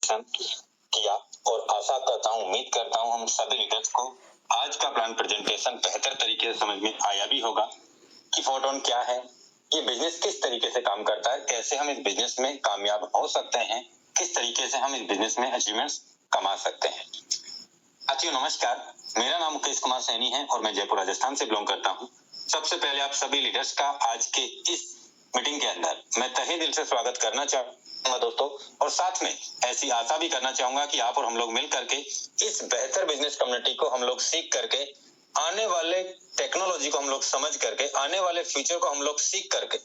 किया और आशा करता हूं, उम्मीद करता हूं हम सभी लीडर्स को आज का प्लान प्रेजेंटेशन बेहतर तरीके से समझ में आया भी होगा कि फोटोन क्या है, ये बिजनेस किस तरीके से काम करता है, कैसे हम इस बिजनेस में कामयाब हो सकते हैं, किस तरीके से हम इस बिजनेस में अचीवमेंट्स कमा सकते हैं। साथियों नमस्कार, मेरा नाम मुकेश कुमार सैनी है और मैं जयपुर राजस्थान से बिलोंग करता हूं। सबसे पहले आप सभी लीडर्स का आज के इस मीटिंग के अंदर मैं तहे दिल से स्वागत करना चाहूंगा दोस्तों, और साथ में ऐसी आशा भी करना चाहूंगा कि आप और हम लोग मिल करके इस बेहतर बिजनेस कम्युनिटी को हम लोग सीख करके, आने वाले टेक्नोलॉजी को हम लोग समझ करके, आने वाले फ्यूचर को हम लोग सीख करके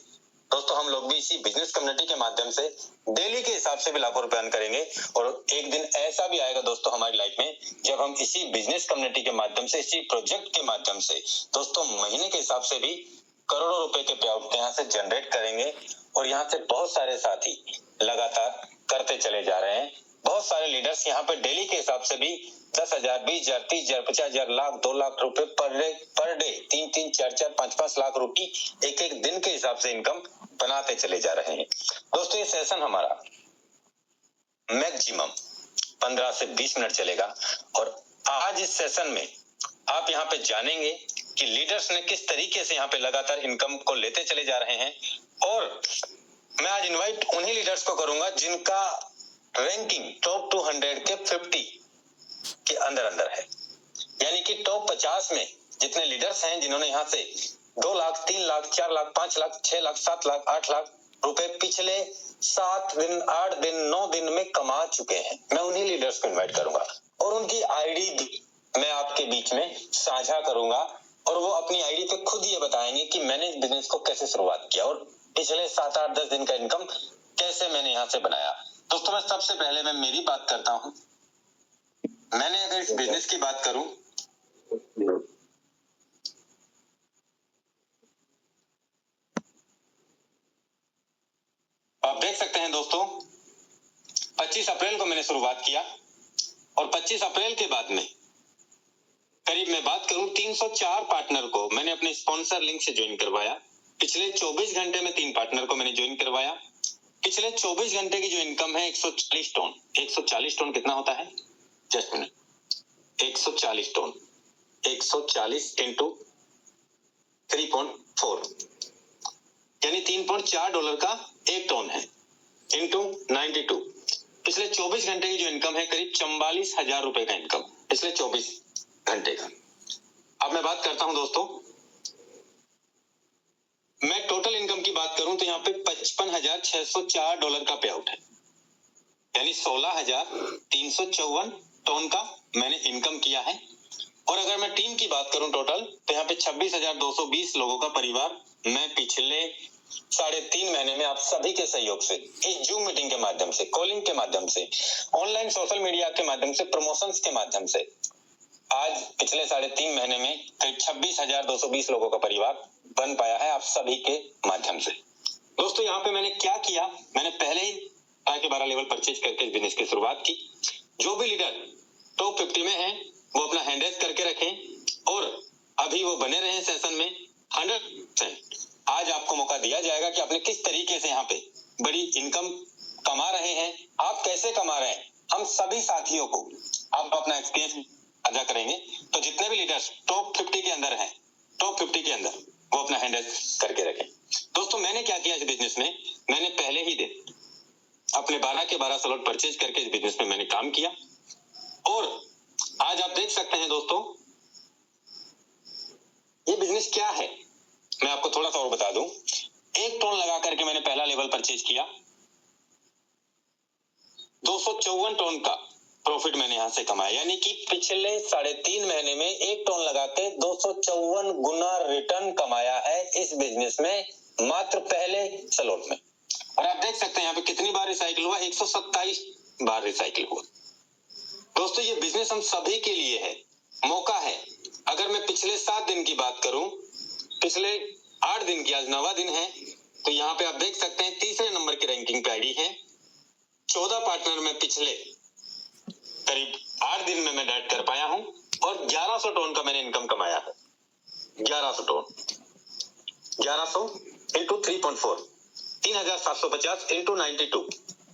दोस्तों हम लोग भी इसी बिजनेस कम्युनिटी के माध्यम से डेली के हिसाब से भी लाखों रुपए अर्न करेंगे। और एक दिन ऐसा भी आएगा दोस्तों हमारी लाइफ में जब हम इसी बिजनेस कम्युनिटी के माध्यम से, इसी प्रोजेक्ट के माध्यम से दोस्तों महीने के हिसाब से भी करोड़ों रुपए के पे आउट यहाँ से जनरेट करेंगे। और यहाँ से बहुत सारे साथी लगातार करते चले जा रहे हैं। बहुत सारे लीडर्स यहाँ पे डेली के हिसाब से भी 10,000, 20,000, 30,000, 50,000, लाख, 2 लाख रुपए पर डे 3-3, 4-4, 5-5 लाख रुपए एक दिन के हिसाब से इनकम बनाते चले जा रहे हैं। दोस्तों ये सेशन हमारा मैक्सिमम 15 से 20 मिनट चलेगा और आज इस सेशन में आप यहाँ पे जानेंगे कि लीडर्स ने किस तरीके से यहाँ पे लगातार इनकम को लेते चले जा रहे हैं। और मैं आज इनवाइट उन्हीं लीडर्स को करूंगा जिनका रैंकिंग टॉप 200 के 50 के अंदर है, यानी कि टॉप 50 में जितने लीडर्स हैं जिन्होंने यहाँ से 2 लाख, 3 लाख, 4 लाख, 5 लाख, 6 लाख, 7 लाख, 8 लाख रुपए पिछले 7 दिन, 8 दिन, 9 दिन में कमा चुके हैं, मैं उन्हीं लीडर्स को इनवाइट करूंगा और उनकी आईडी मैं आपके बीच में साझा करूंगा और वो अपनी आईडी पे खुद ये बताएंगे कि मैंने इस बिजनेस को कैसे शुरुआत किया और पिछले 7, 8, 10 दिन का इनकम कैसे मैंने यहाँ से बनाया। दोस्तों मैं सबसे पहले मैं मेरी बात करता हूँ। मैंने अगर इस बिजनेस की बात करूं आप देख सकते हैं दोस्तों 25 अप्रैल को मैंने शुरुआत किया और 25 अप्रैल के बाद में करीब मैं बात करूं 304 पार्टनर को मैंने अपने स्पॉन्सर लिंक से ज्वाइन करवाया। पिछले 24 घंटे में 3 पार्टनर को मैंने ज्वाइन करवाया। पिछले 24 घंटे की जो इनकम है 140 टन। 140 टन कितना होता है? जस्ट मिनट, 140 टन 140 इंटू 3.4 यानी $3.4 का 1 टन है इंटू 92। पिछले 24 घंटे की जो इनकम है करीब 44,000 रुपए का इनकम पिछले 24 घंटे का। अब मैं बात करता हूं दोस्तों, मैं टोटल इनकम की बात करूं तो यहाँ पे $55,604 का पे आउट है, यानी 16,354 टन का मैंने इनकम किया है। और अगर मैं टीम की बात करूं टोटल तो यहाँ पे 26,220 लोगों का परिवार मैं पिछले 3.5 महीने में आप सभी के सहयोग से, इस जूम मीटिंग के माध्यम से, कॉलिंग के माध्यम से, ऑनलाइन सोशल मीडिया के माध्यम से, प्रमोशंस के माध्यम से आज पिछले 3.5 महीने में करीब 26,220 लोगों का परिवार बन पाया है आप सभी के माध्यम से। दोस्तों यहाँ पे मैंने क्या किया, मैंने पहले ही 12 लेवल परचेज करके इस बिजनेस की शुरुआत की। जो भी लीडर टॉप 50 में है वो अपना हैंड रेज करके रखें और अभी वो बने रहे सेशन में 100%। आज आपको मौका दिया जाएगा कि आपने किस तरीके से यहाँ पे बड़ी इनकम कमा रहे हैं, आप कैसे कमा रहे हैं, हम सभी साथियों को आप अपना एक्सपीरियंस साझा करेंगे। तो जितने भी लीडर्स टॉप 50 के अंदर हैं, टॉप 50 के अंदर वो अपना हैंड रेज करके रखें। दोस्तों मैंने क्या किया इस बिजनेस में, मैंने पहले ही दिन अपने 12 के 12 स्लॉट परचेज करके इस बिजनेस में मैंने काम किया और आज आप देख सकते हैं दोस्तों ये बिजनेस क्या है, मैं आपको थोड़ा सा और बता दूं। 1 टन लगा करके मैंने पहला लेवल परचेज किया, 254 टन का प्रॉफिट मैंने यहां से कमाया, यानी कि पिछले 3.5 महीने में 1 टन लगा के 254 गुना रिटर्न कमाया है इस बिजनेस में मात्र पहले स्लॉट में। और आप देख सकते हैं यहाँ पे कितनी बार रिसाइकिल हुआ, 127 बार रिसाइकिल हुआ। दोस्तों ये बिजनेस हम सभी के लिए है, मौका है। अगर मैं पिछले 7 दिन की बात करूं, पिछले 8 दिन की, आज 9वां दिन है, तो यहाँ पे आप देख सकते हैं तीसरे नंबर की रैंकिंग पे आईडी है। 14 पार्टनर में पिछले करीब 8 दिन में मैं डाइट कर पाया हूं और 1100 टन का मैंने इनकम कमाया है। 1100 टन, 1100 इंटू 3.4, 3,750 इंटू 92,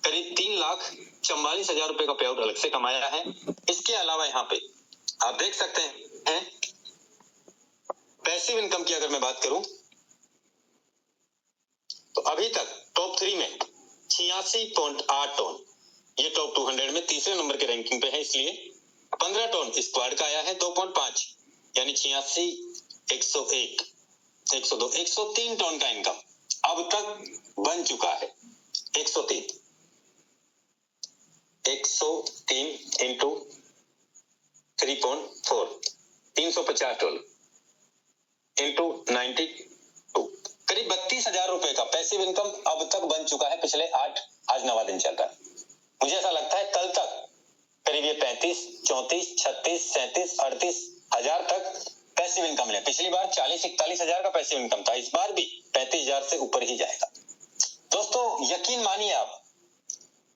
करीब 3,44,000 रुपए का पे आउट अलग से कमाया है। इसके अलावा यहाँ पे आप देख सकते हैं पैसिव इनकम की अगर मैं बात करूं तो अभी तक टॉप 3 में 86.8 टन, ये टॉप 200 में तीसरे नंबर के रैंकिंग पे है, इसलिए 15 टन स्क्वाड का आया है 2.5 यानी 86, 101, 102, 103 टन का इनकम अब तक बन चुका है। 103 इंटू 3.4 350 डॉलर इंटू 92 करीब 32,000 रुपए का पैसिव इनकम अब तक बन चुका है। पिछले आज 9वां दिन चल रहा है। मुझे ऐसा लगता है कल तक करीब ये 35, 34, 36, 37, 38 हजार तक पैसिव इनकम है। पिछली बार 40-41 हजार का पैसिव इनकम था, इस बार भी 35,000 से ऊपर ही जाएगा। दोस्तों यकीन मानिए आप,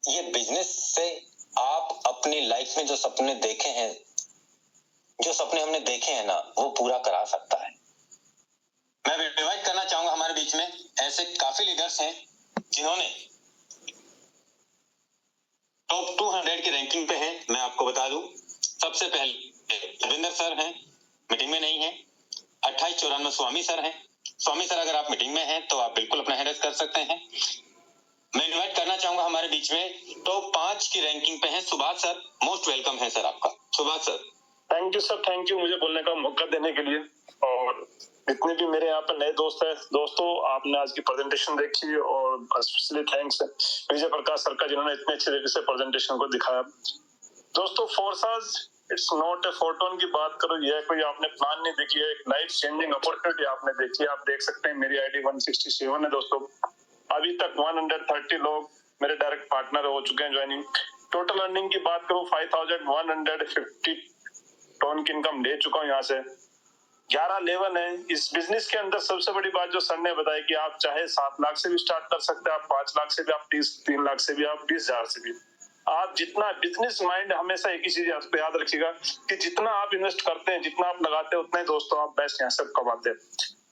ये बिजनेस से आप अपनी लाइफ में जो सपने देखे हैं, जो सपने हमने देखे हैं ना, वो पूरा करा सकता है। मैं इनवाइट करना चाहूंगा हमारे बीच में ऐसे काफी लीडर्स हैं जिन्होंने टॉप 200 की रैंकिंग पे हैं। मैं आपको बता दूं, सबसे पहले रविंदर सर हैं, मीटिंग में नहीं है। 2894 स्वामी सर हैं। स्वामी सर अगर आप मीटिंग में हैं तो आप बिल्कुल अपना हैंड रेज़ कर सकते हैं। मैं इनवाइट करना चाहूंगा हमारे बीच में टॉप 5 की रैंकिंग पे हैं सुभाष सर। मोस्ट वेलकम है सर आपका। Subhash sir. Thank you sir, thank you मुझे बोलने का मौका देने के लिए। और जितने भी मेरे यहाँ पे नए दोस्त हैं, दोस्तों आपने आज की प्रेजेंटेशन देखी और specially thanks Vijay Prakash sir का जिन्होंने इतने अच्छे तरीके से प्रेजेंटेशन को दिखाया। दोस्तों Forsage it's not a photon की बात करो, यह कोई आपने प्लान नहीं देखी है, एक लाइफ चेंजिंग अपॉर्चुनिटी आपने देखी है। आप देख सकते हैं मेरी आईडी 167 है दोस्तों। अभी तक 130 लोग मेरे डायरेक्ट पार्टनर हो चुके हैं ज्वाइनिंग। टोटल अर्निंग की बात करूं 5,150 टन की इनकम ले चुका हूं यहाँ से। 11 लेवल है इस बिजनेस के अंदर। सबसे बड़ी बात जो सर ने बताई कि आप चाहे 7 लाख से भी स्टार्ट कर सकते हैं, आप 5 लाख से भी, आप 3 लाख से भी, आप 20,000 से भी। आप जितना बिजनेस माइंड, हमेशा एक ही चीज याद रखिएगा कि जितना आप इन्वेस्ट करते हैं, जितना आप लगाते हैं, उतना ही दोस्तों आप बेस्ट यहाँ से कमाते हैं।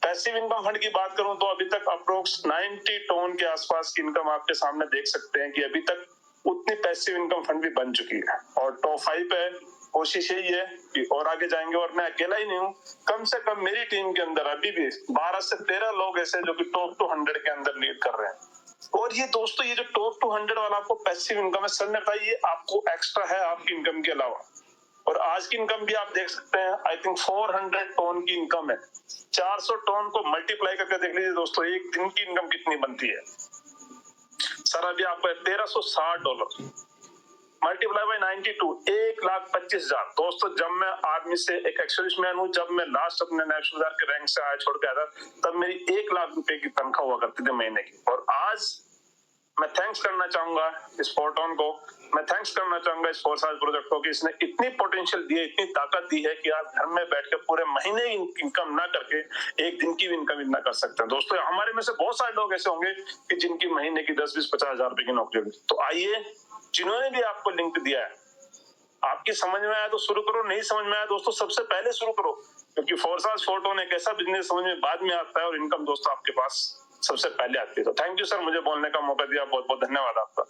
पैसिव इनकम फंड की बात करूं तो अभी तक अप्रोक्स 90 टन के आसपास की इनकम आपके सामने देख सकते हैं कि अभी तक उतनी पैसिव इनकम फंड भी बन चुकी है। और टॉप 5 है, कोशिश यही है कि और आगे जाएंगे। और मैं अकेला ही नहीं हूँ, कम से कम मेरी टीम के अंदर अभी भी 12 से 13 लोग ऐसे जो कि टॉप 200 के अंदर लीड कर रहे हैं। और ये दोस्तों ये जो टॉप 200 वाला आपको पैसिव इनकम है, सर ने बताया ये आपको एक्स्ट्रा है आपकी इनकम के अलावा। और आज की इनकम भी आप देख सकते हैं, आई थिंक 400 टन की इनकम है। 400 टन को मल्टीप्लाई करके देख लीजिए दोस्तों, एक दिन की इनकम कितनी बनती है। सर अभी आपको $1,360 मल्टीप्लाई बाय 92, 1,25,000। दोस्तों जब मैं आर्मी से एक एक्स मैन हूँ, जब मैं लास्ट अपने नेशनल गार्ड के रैंक से आया छोड़ के आया था, तब मेरी 1 लाख रुपए की तनख्वाह हुआ करती थी महीने की। और आज मैं थैंक्स करना चाहूंगा इस फोर्टोन को, मैं थैंक्स करना चाहूंगा इस फोर्साज प्रोजेक्ट को कि इसने इतनी पोटेंशियल दी है, इतनी ताकत दी है कि आप घर में बैठ के पूरे महीने इनकम ना करके एक दिन की भी इनकम इतना कर सकते हैं। दोस्तों हमारे में से बहुत सारे लोग ऐसे होंगे कि जिनकी महीने की 10, 20, 50,000 रुपए की नौकरी होगी। तो आइए, जिन्होंने भी आपको लिंक दिया है, आपकी समझ में आया तो शुरू करो, नहीं समझ में आया दोस्तों सबसे पहले शुरू करो, क्योंकि फोर्साज फोर्टोन एक ऐसा बिजनेस समझ में बाद में आता है और इनकम दोस्तों आपके पास सबसे पहले आती है। तो थैंक यू सर, मुझे बोलने का मौका दिया, बहुत बहुत धन्यवाद आपका।